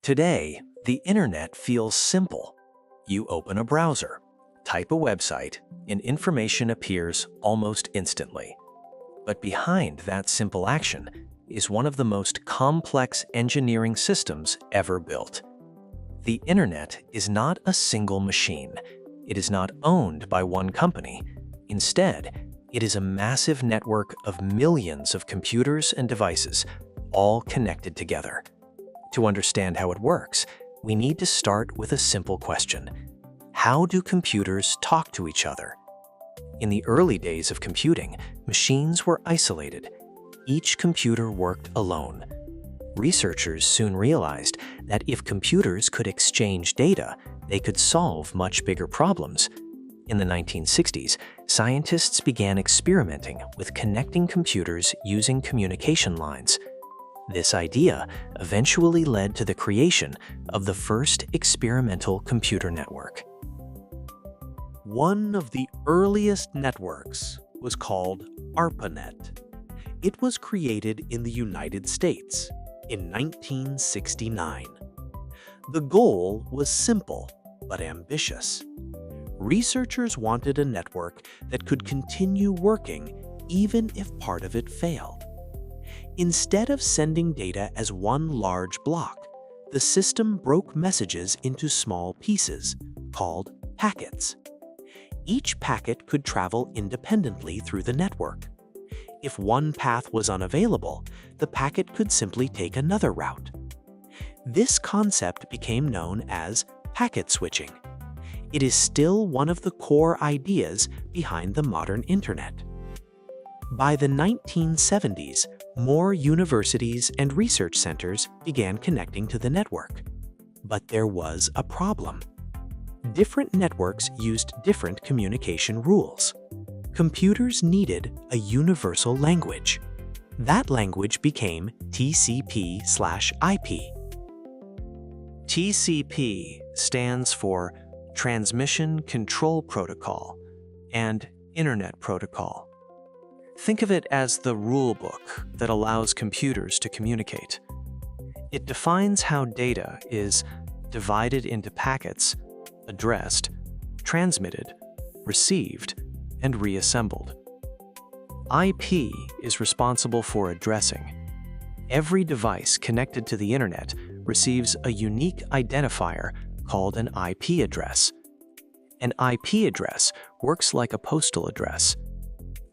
Today, the internet feels simple. You open a browser, type a website, and information appears almost instantly. But behind that simple action is one of the most complex engineering systems ever built. The internet is not a single machine. It is not owned by one company. Instead, it is a massive network of millions of computers and devices, all connected together. To understand how it works, we need to start with a simple question. How do computers talk to each other? In the early days of computing, machines were isolated. Each computer worked alone. Researchers soon realized that if computers could exchange data, they could solve much bigger problems. In the 1960s, scientists began experimenting with connecting computers using communication lines. This idea eventually led to the creation of the first experimental computer network. One of the earliest networks was called ARPANET. It was created in the United States in 1969. The goal was simple but ambitious. Researchers wanted a network that could continue working even if part of it failed. Instead of sending data as one large block, the system broke messages into small pieces, called packets. Each packet could travel independently through the network. If one path was unavailable, the packet could simply take another route. This concept became known as packet switching. It is still one of the core ideas behind the modern internet. By the 1970s, more universities and research centers began connecting to the network. But there was a problem. Different networks used different communication rules. Computers needed a universal language. That language became TCP/IP. TCP stands for Transmission Control Protocol and Internet Protocol. Think of it as the rule book that allows computers to communicate. It defines how data is divided into packets, addressed, transmitted, received, and reassembled. IP is responsible for addressing. Every device connected to the internet receives a unique identifier called an IP address. An IP address works like a postal address.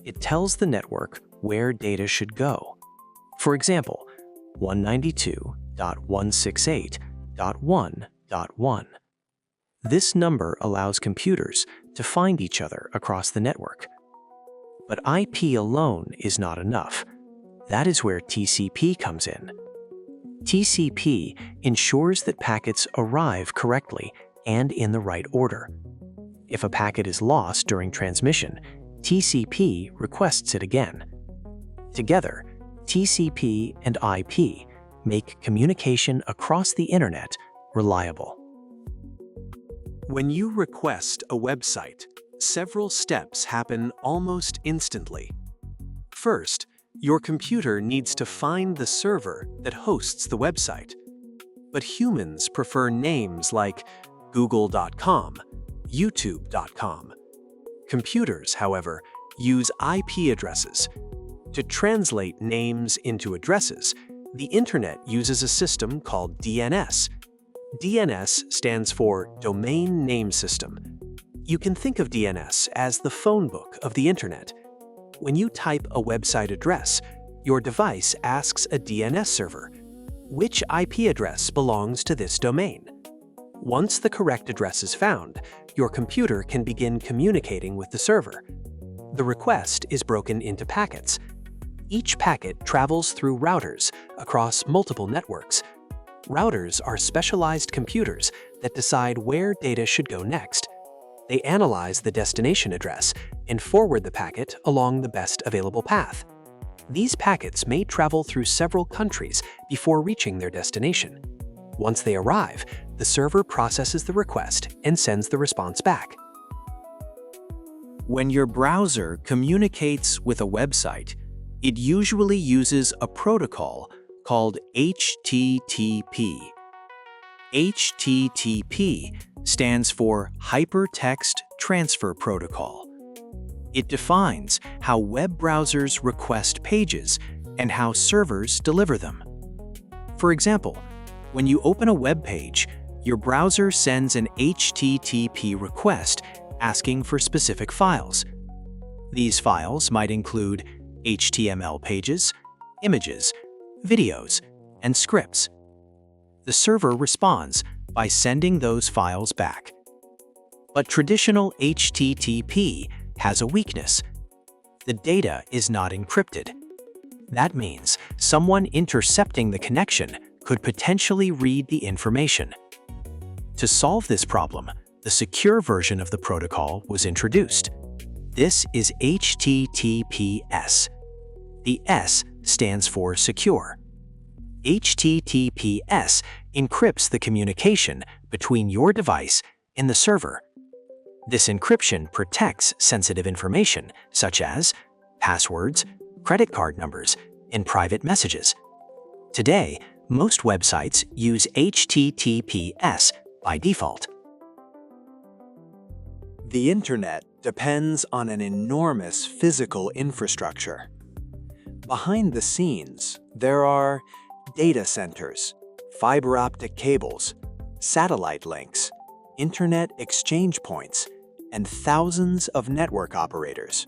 It tells the network where data should go. For example, 192.168.1.1. This number allows computers to find each other across the network. But IP alone is not enough. That is where TCP comes in. TCP ensures that packets arrive correctly and in the right order. If a packet is lost during transmission, TCP requests it again. Together, TCP and IP make communication across the internet reliable. When you request a website, several steps happen almost instantly. First, your computer needs to find the server that hosts the website. But humans prefer names like google.com, youtube.com. Computers, however, use IP addresses. To translate names into addresses, the internet uses a system called DNS. DNS stands for Domain Name System. You can think of DNS as the phone book of the internet. When you type a website address, your device asks a DNS server, which IP address belongs to this domain? Once the correct address is found, your computer can begin communicating with the server. The request is broken into packets. Each packet travels through routers across multiple networks. Routers are specialized computers that decide where data should go next. They analyze the destination address and forward the packet along the best available path. These packets may travel through several countries before reaching their destination. Once they arrive, the server processes the request and sends the response back. When your browser communicates with a website, it usually uses a protocol called HTTP. HTTP stands for Hypertext Transfer Protocol. It defines how web browsers request pages and how servers deliver them. For example, when you open a web page, your browser sends an HTTP request asking for specific files. These files might include HTML pages, images, videos, and scripts. The server responds by sending those files back. But traditional HTTP has a weakness. The data is not encrypted. That means someone intercepting the connection could potentially read the information. To solve this problem, the secure version of the protocol was introduced. This is HTTPS. The S stands for secure. HTTPS encrypts the communication between your device and the server. This encryption protects sensitive information such as passwords, credit card numbers, and private messages. Today, most websites use HTTPS by default. The Internet depends on an enormous physical infrastructure. Behind the scenes, there are data centers, fiber optic cables, satellite links, internet exchange points, and thousands of network operators.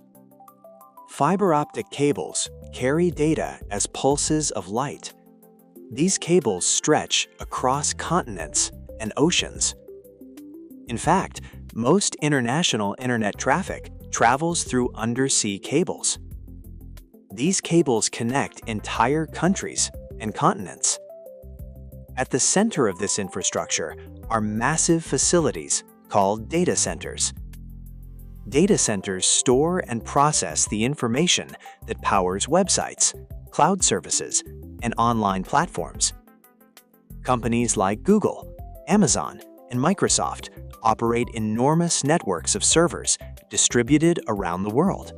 Fiber optic cables carry data as pulses of light. These cables stretch across continents and oceans. In fact, most international internet traffic travels through undersea cables. These cables connect entire countries and continents. At the center of this infrastructure are massive facilities called data centers. Data centers store and process the information that powers websites, cloud services, and online platforms. Companies like Google, Amazon, and Microsoft operate enormous networks of servers distributed around the world.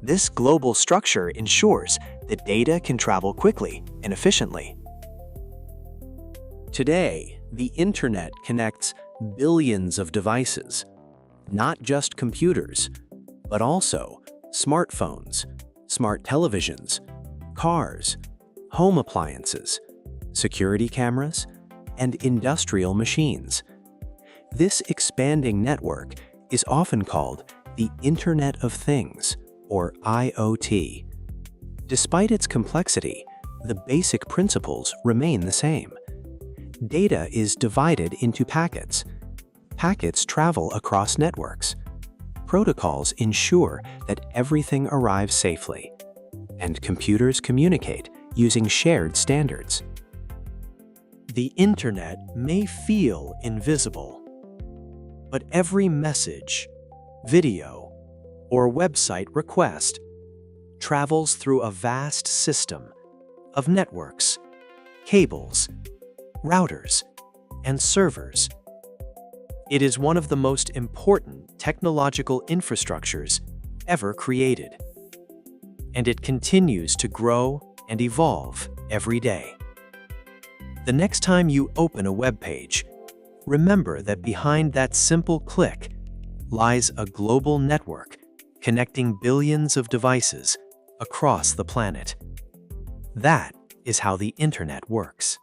This global structure ensures that data can travel quickly and efficiently. Today, the Internet connects billions of devices, not just computers, but also smartphones, smart televisions, cars, home appliances, security cameras, and industrial machines. This expanding network is often called the Internet of Things, or IoT. Despite its complexity, the basic principles remain the same. Data is divided into packets. Packets travel across networks. Protocols ensure that everything arrives safely, and computers communicate using shared standards. The Internet may feel invisible, but every message, video, or website request travels through a vast system of networks, cables, routers, and servers. It is one of the most important technological infrastructures ever created, and it continues to grow and evolve every day. The next time you open a web page, remember that behind that simple click lies a global network connecting billions of devices across the planet. That is how the Internet works.